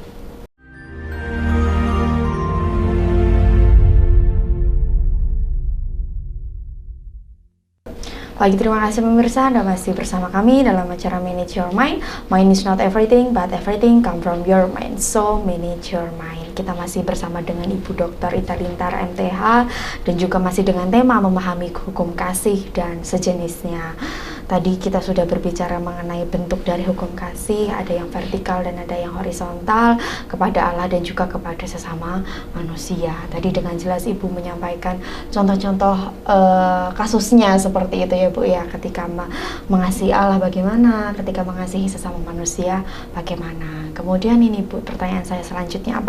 Lagi terima kasih pemirsa, Anda masih bersama kami dalam acara Manage Your Mind. Mind is not everything, but everything come from your mind. So, manage your mind. Kita masih bersama dengan Ibu Dr. Ita Lintar MTH dan juga masih dengan tema memahami hukum kasih dan sejenisnya. Tadi kita sudah berbicara mengenai bentuk dari hukum kasih, ada yang vertikal dan ada yang horizontal kepada Allah dan juga kepada sesama manusia. Tadi dengan jelas Ibu menyampaikan contoh-contoh kasusnya seperti itu ya Bu ya, ketika mengasihi Allah bagaimana, ketika mengasihi sesama manusia bagaimana. Kemudian ini Bu, pertanyaan saya selanjutnya,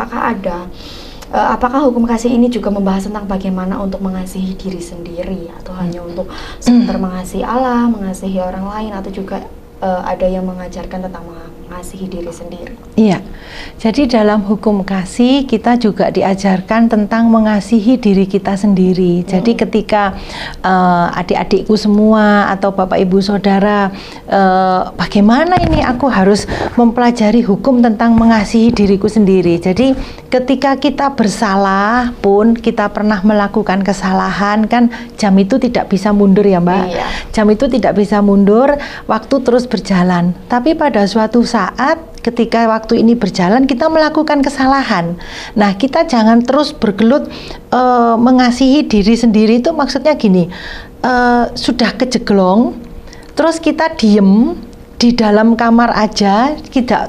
apakah hukum kasih ini juga membahas tentang bagaimana untuk mengasihi diri sendiri, atau hanya untuk sekedar mengasihi Allah, mengasihi orang lain, atau juga ada yang mengajarkan tentang mengasihi diri sendiri? Iya, jadi dalam hukum kasih kita juga diajarkan tentang mengasihi diri kita sendiri. Jadi ketika adik-adikku semua atau bapak ibu saudara, bagaimana ini aku harus mempelajari hukum tentang mengasihi diriku sendiri. Jadi ketika kita bersalah pun, kita pernah melakukan kesalahan, kan jam itu tidak bisa mundur ya Mbak. Iya. Jam itu tidak bisa mundur, waktu terus berjalan. Tapi pada suatu saat ketika waktu ini berjalan, kita melakukan kesalahan. Nah, kita jangan terus bergelut mengasihi diri sendiri. Itu maksudnya gini, sudah kejeglong, terus kita diem, di dalam kamar aja,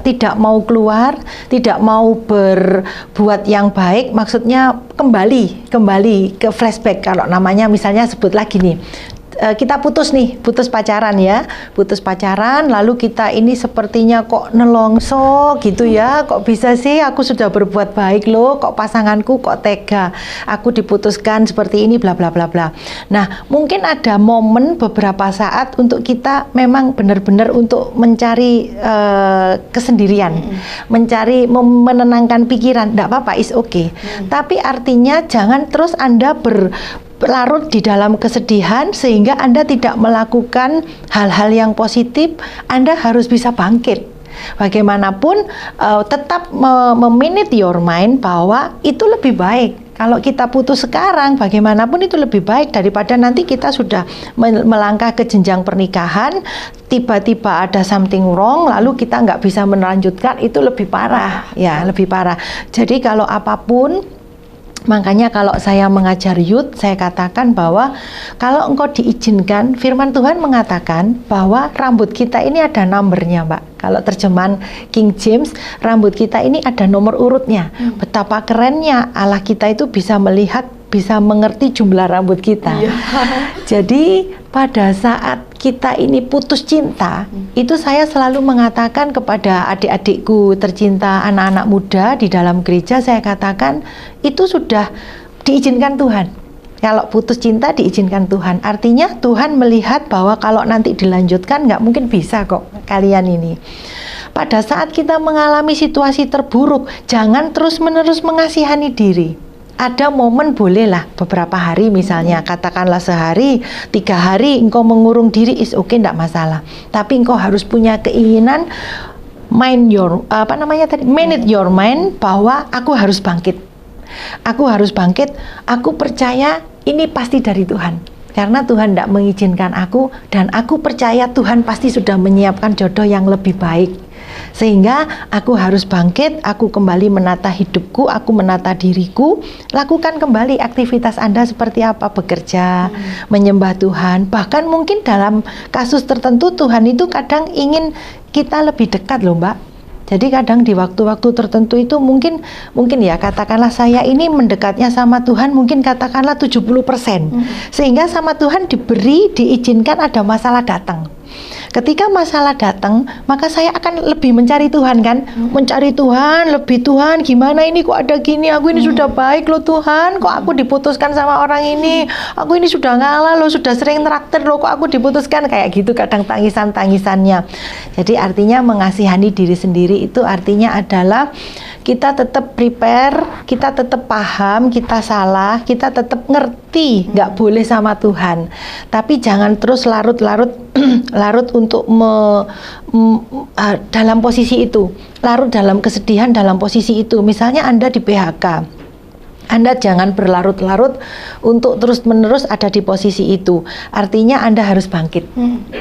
tidak mau keluar, tidak mau berbuat yang baik, maksudnya kembali ke flashback, kalau namanya misalnya sebut lagi nih, kita putus pacaran ya, lalu kita ini sepertinya kok nelongso gitu ya, kok bisa sih aku sudah berbuat baik loh, kok pasanganku kok tega, aku diputuskan seperti ini, bla bla bla bla. Nah, mungkin ada momen beberapa saat untuk kita memang benar-benar untuk mencari kesendirian, mencari menenangkan pikiran, enggak apa-apa, is okay. Tapi artinya jangan terus Anda larut di dalam kesedihan sehingga Anda tidak melakukan hal-hal yang positif. Anda harus bisa bangkit. Bagaimanapun tetap memanage your mind bahwa itu lebih baik. Kalau kita putus sekarang, bagaimanapun itu lebih baik daripada nanti kita sudah melangkah ke jenjang pernikahan, tiba-tiba ada something wrong, lalu kita nggak bisa melanjutkan, itu lebih parah, ya lebih parah. Jadi kalau apapun, makanya kalau saya mengajar youth, saya katakan bahwa kalau engkau diizinkan, firman Tuhan mengatakan bahwa rambut kita ini ada numbernya, Mbak. Kalau terjemahan King James, rambut kita ini ada nomor urutnya. Betapa kerennya Allah kita itu bisa melihat, bisa mengerti jumlah rambut kita. Jadi pada saat kita ini putus cinta, itu saya selalu mengatakan kepada adik-adikku tercinta, anak-anak muda di dalam gereja, saya katakan itu sudah diizinkan Tuhan. Kalau putus cinta diizinkan Tuhan, artinya Tuhan melihat bahwa kalau nanti dilanjutkan nggak mungkin bisa kok kalian ini. Pada saat kita mengalami situasi terburuk, jangan terus-menerus mengasihani diri. Ada momen bolehlah beberapa hari, misalnya katakanlah sehari, 3 hari engkau mengurung diri, is okay, enggak masalah. Tapi engkau harus punya keinginan manage your mind bahwa aku harus bangkit. Aku harus bangkit, aku percaya ini pasti dari Tuhan. Karena Tuhan tidak mengizinkan aku, dan aku percaya Tuhan pasti sudah menyiapkan jodoh yang lebih baik. Sehingga aku harus bangkit, aku kembali menata hidupku, aku menata diriku, lakukan kembali aktivitas Anda seperti apa, bekerja, menyembah Tuhan. Bahkan mungkin dalam kasus tertentu Tuhan itu kadang ingin kita lebih dekat loh, Mbak. Jadi kadang di waktu-waktu tertentu itu mungkin ya katakanlah saya ini mendekatnya sama Tuhan mungkin katakanlah 70%. Sehingga sama Tuhan diizinkan ada masalah datang. Ketika masalah datang, maka saya akan lebih mencari Tuhan kan, mencari Tuhan, lebih Tuhan, gimana ini kok ada gini, aku ini sudah baik loh Tuhan, kok aku diputuskan sama orang ini, aku ini sudah ngalah loh, sudah sering traktir loh, kok aku diputuskan, kayak gitu kadang tangisannya. Jadi artinya mengasihani diri sendiri itu artinya adalah kita tetap prepare, kita tetap paham, kita salah, kita tetap ngerti, nggak boleh sama Tuhan. Tapi jangan terus larut untuk dalam posisi itu, larut dalam kesedihan dalam posisi itu. Misalnya Anda di PHK, Anda jangan berlarut-larut untuk terus-menerus ada di posisi itu. Artinya Anda harus bangkit,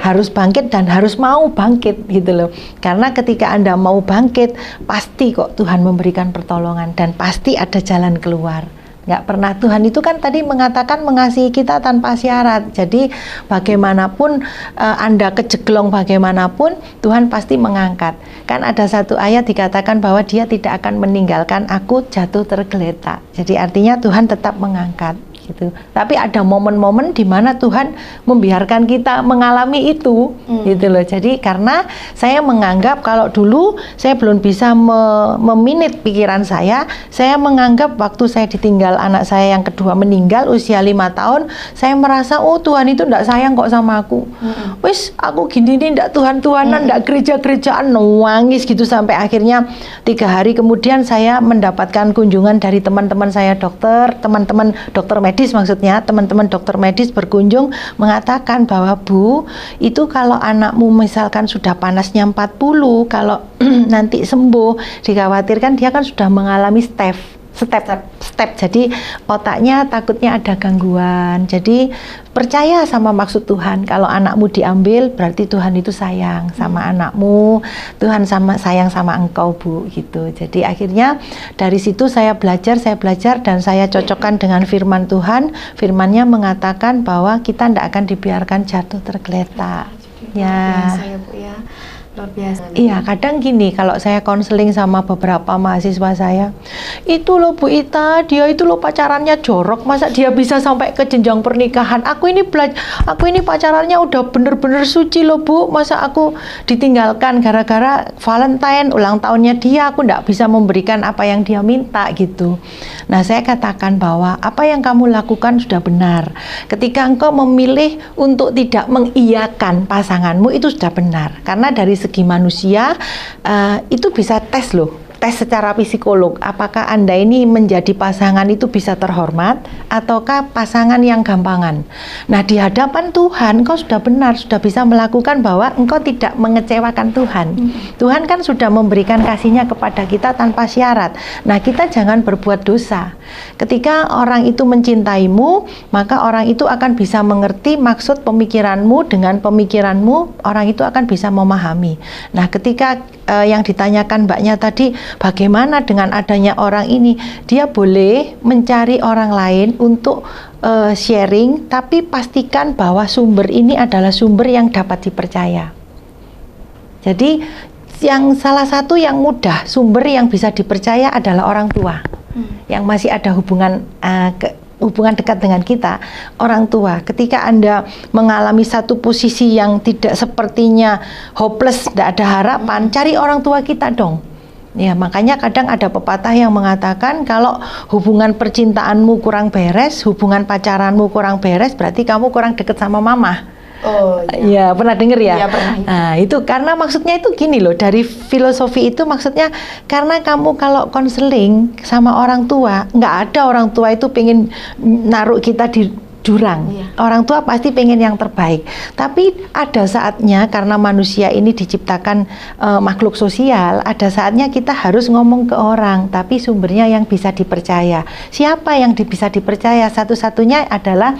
harus bangkit dan harus mau bangkit gitu loh. Karena ketika Anda mau bangkit, pasti kok Tuhan memberikan pertolongan dan pasti ada jalan keluar. Nggak pernah, Tuhan itu kan tadi mengatakan mengasihi kita tanpa syarat. Jadi bagaimanapun Anda kejeglong bagaimanapun, Tuhan pasti mengangkat. Kan ada satu ayat dikatakan bahwa Dia tidak akan meninggalkan aku jatuh tergeletak. Jadi artinya Tuhan tetap mengangkat gitu. Tapi ada momen-momen di mana Tuhan membiarkan kita mengalami itu gitu loh. Jadi karena saya menganggap kalau dulu saya belum bisa meminit pikiran saya menganggap waktu saya ditinggal anak saya yang kedua meninggal usia 5 tahun, saya merasa oh Tuhan itu enggak sayang kok sama aku. Wis aku gini nih enggak Tuhan-Tuhanan, enggak gereja-gerejaan, nangis gitu sampai akhirnya 3 hari kemudian saya mendapatkan kunjungan dari teman-teman saya dokter medis, maksudnya teman-teman dokter medis berkunjung mengatakan bahwa Bu, itu kalau anakmu misalkan sudah panasnya 40, kalau nanti sembuh dikhawatirkan dia kan sudah mengalami step. Jadi otaknya takutnya ada gangguan. Jadi percaya sama maksud Tuhan. Kalau anakmu diambil berarti Tuhan itu sayang sama anakmu, Tuhan sayang sama engkau Bu gitu. Jadi akhirnya dari situ saya belajar dan saya cocokkan dengan firman Tuhan. Firmannya mengatakan bahwa kita tidak akan dibiarkan jatuh tergeletak. Ya. Biasa ya Bu ya. Luar biasa. Iya, kadang gini, kalau saya konseling sama beberapa mahasiswa saya, itu loh Bu Ita, dia itu loh pacarannya jorok, masa dia bisa sampai ke jenjang pernikahan? Aku ini pacarannya udah bener-bener suci loh Bu, masa aku ditinggalkan gara-gara Valentine, ulang tahunnya dia, aku nggak bisa memberikan apa yang dia minta gitu. Nah, saya katakan bahwa apa yang kamu lakukan sudah benar. Ketika engkau memilih untuk tidak mengiyakan pasanganmu, itu sudah benar, karena dari segi manusia itu bisa tes loh, tes secara psikolog, apakah Anda ini menjadi pasangan itu bisa terhormat ataukah pasangan yang gampangan. Nah, di hadapan Tuhan engkau sudah benar, sudah bisa melakukan bahwa engkau tidak mengecewakan Tuhan. Tuhan kan sudah memberikan kasih-Nya kepada kita tanpa syarat. Nah, kita jangan berbuat dosa. Ketika orang itu mencintaimu, maka orang itu akan bisa mengerti maksud pemikiranmu, dengan pemikiranmu orang itu akan bisa memahami. Nah, ketika yang ditanyakan Mbaknya tadi, bagaimana dengan adanya orang ini, dia boleh mencari orang lain untuk sharing, tapi pastikan bahwa sumber ini adalah sumber yang dapat dipercaya. Jadi yang salah satu yang mudah, sumber yang bisa dipercaya adalah orang tua yang masih ada hubungan dekat dengan kita, orang tua. Ketika Anda mengalami satu posisi yang tidak sepertinya hopeless, tidak ada harapan, cari orang tua kita dong. Ya, makanya kadang ada pepatah yang mengatakan kalau hubungan percintaanmu kurang beres, hubungan pacaranmu kurang beres, berarti kamu kurang dekat sama mama. Oh iya, pernah dengar ya? Iya, pernah. Nah, itu karena maksudnya itu gini loh, dari filosofi itu maksudnya karena kamu kalau konseling sama orang tua, nggak ada orang tua itu pengen naruh kita di jurang. Iya. Orang tua pasti pengen yang terbaik. Tapi ada saatnya karena manusia ini diciptakan makhluk sosial, ada saatnya kita harus ngomong ke orang, tapi sumbernya yang bisa dipercaya. Siapa yang bisa dipercaya? Satu-satunya adalah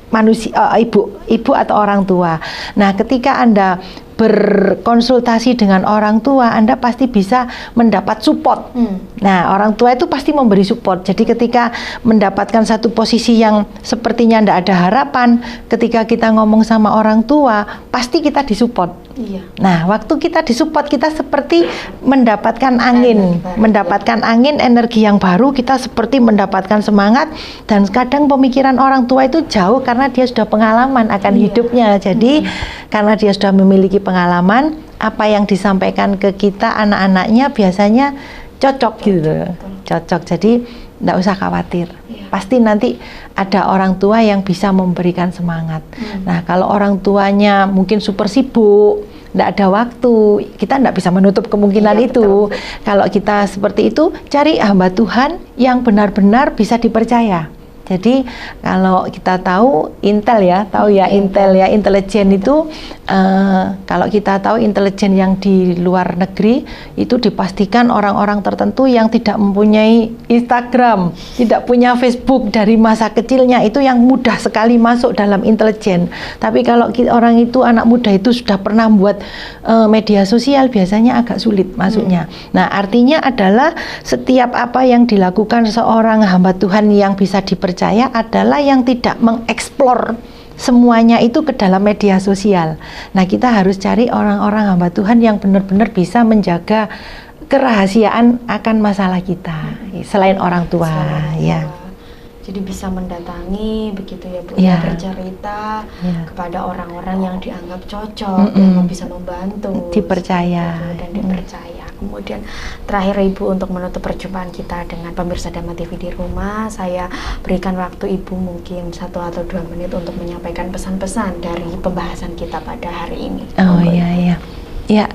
manusia, ibu atau orang tua. Nah, ketika Anda berkonsultasi dengan orang tua, Anda pasti bisa mendapat support. Nah, orang tua itu pasti memberi support. Jadi ketika mendapatkan satu posisi yang sepertinya tidak ada harapan, ketika kita ngomong sama orang tua, pasti kita disupport. Iya. Nah, waktu kita disupport, kita seperti mendapatkan angin, energi yang baru, kita seperti mendapatkan semangat. Dan kadang pemikiran orang tua itu jauh karena dia sudah pengalaman akan hidupnya. Jadi karena dia sudah memiliki pengalaman, apa yang disampaikan ke kita anak-anaknya biasanya cocok gitu. Cocok. Jadi tidak usah khawatir. Pasti nanti ada orang tua yang bisa memberikan semangat. Nah, kalau orang tuanya mungkin super sibuk, tidak ada waktu, kita tidak bisa menutup kemungkinan itu. Betul. Kalau kita seperti itu, cari hamba Tuhan yang benar-benar bisa dipercaya. Jadi kalau kita tahu Intel ya, intelijen itu kalau kita tahu intelijen yang di luar negeri itu dipastikan orang-orang tertentu yang tidak mempunyai Instagram, tidak punya Facebook dari masa kecilnya, itu yang mudah sekali masuk dalam intelijen. Tapi kalau orang itu, anak muda itu sudah pernah membuat media sosial, biasanya agak sulit masuknya. Nah, artinya adalah setiap apa yang dilakukan seorang hamba Tuhan yang bisa dipercaya adalah yang tidak mengeksplor semuanya itu ke dalam media sosial. Nah, kita harus cari orang-orang hamba Tuhan yang benar-benar bisa menjaga kerahasiaan akan masalah kita, selain orang tua. Jadi bisa mendatangi begitu ya Bu, bercerita kepada orang-orang yang dianggap cocok, yang bisa membantu, dipercaya dan dipercaya. Kemudian terakhir Ibu, untuk menutup perjumpaan kita dengan pemirsa Dhamma TV di rumah, saya berikan waktu Ibu mungkin 1 atau 2 menit untuk menyampaikan pesan-pesan dari pembahasan kita pada hari ini. Oh iya. Ya,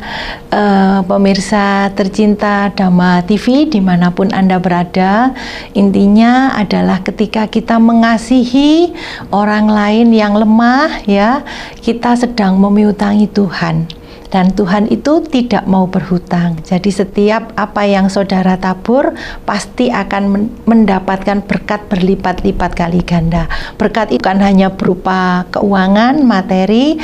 pemirsa tercinta Dhamma TV dimanapun Anda berada, intinya adalah ketika kita mengasihi orang lain yang lemah, ya, kita sedang memiutangi Tuhan. Dan Tuhan itu tidak mau berhutang. Jadi setiap apa yang saudara tabur pasti akan mendapatkan berkat berlipat-lipat kali ganda. Berkat itu bukan hanya berupa keuangan, materi,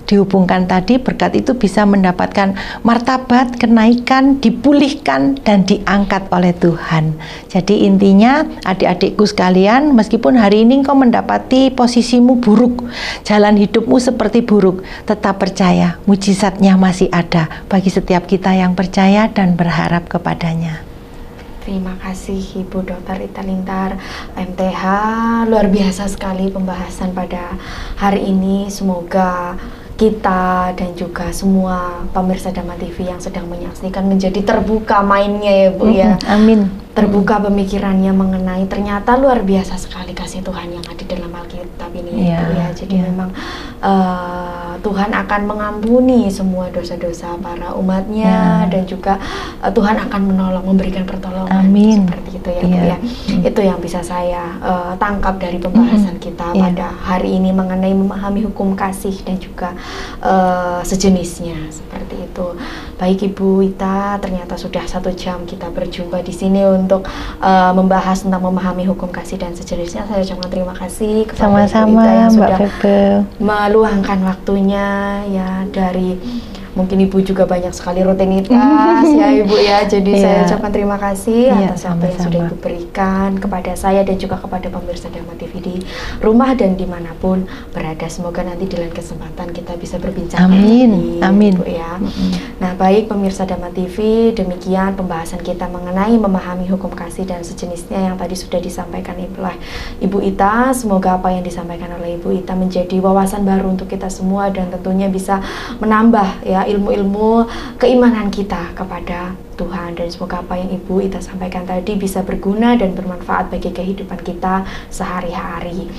dihubungkan tadi, berkat itu bisa mendapatkan martabat, kenaikan, dipulihkan, dan diangkat oleh Tuhan. Jadi intinya adik-adikku sekalian, meskipun hari ini engkau mendapati posisimu buruk, jalan hidupmu seperti buruk, tetap percaya, mujizatnya masih ada bagi setiap kita yang percaya dan berharap kepadanya. Terima kasih Ibu Dr. Ita Lintar, MTH. Luar biasa sekali pembahasan pada hari ini. Semoga kita dan juga semua pemirsa Dhamma TV yang sedang menyaksikan menjadi terbuka mainnya ya Bu ya. Amin. Terbuka pemikirannya mengenai ternyata luar biasa sekali kasih Tuhan yang ada dalam Alkitab ini ya Bu ya. Jadi memang Tuhan akan mengampuni semua dosa-dosa para umatnya dan juga Tuhan akan menolong, memberikan pertolongan. Amin. Seperti itu ya Bu ya. Itu yang bisa saya tangkap dari pembahasan kita pada hari ini mengenai memahami hukum kasih dan juga sejenisnya, seperti itu. Baik Ibu Ita, ternyata sudah 1 jam kita berjumpa di sini untuk membahas tentang memahami hukum kasih dan sejenisnya. Saya ucapkan terima kasih kepada Ibu Ita yang sudah meluangkan waktunya ya, dari mungkin Ibu juga banyak sekali rutinitas ya Ibu ya. Jadi saya ucapkan terima kasih atas apa yang sudah Ibu berikan kepada saya dan juga kepada pemirsa Dhamma TV di rumah dan dimanapun berada. Semoga nanti di lain kesempatan kita bisa berbincang lagi, amin Ibu ya. Nah baik pemirsa Dhamma TV, demikian pembahasan kita mengenai memahami hukum kasih dan sejenisnya yang tadi sudah disampaikan oleh Ibu Ita. Semoga apa yang disampaikan oleh Ibu Ita menjadi wawasan baru untuk kita semua dan tentunya bisa menambah ya ilmu-ilmu keimanan kita kepada Tuhan, dan semoga apa yang Ibu Ita sampaikan tadi bisa berguna dan bermanfaat bagi kehidupan kita sehari-hari.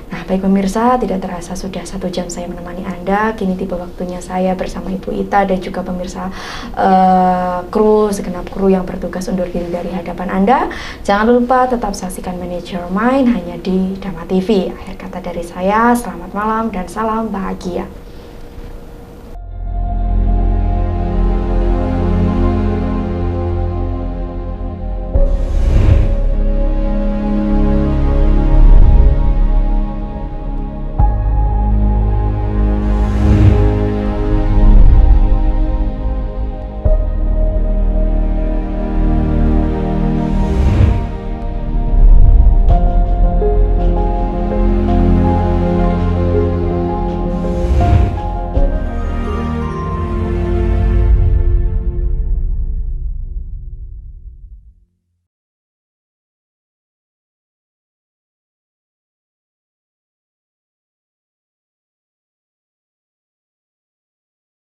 Nah baik pemirsa, tidak terasa sudah 1 jam saya menemani Anda. Kini tiba waktunya saya bersama Ibu Ita dan juga pemirsa segenap kru yang bertugas undur diri dari hadapan Anda. Jangan lupa tetap saksikan Manage Your Mind hanya di Dhamma TV. Akhir kata dari saya, selamat malam dan salam bahagia.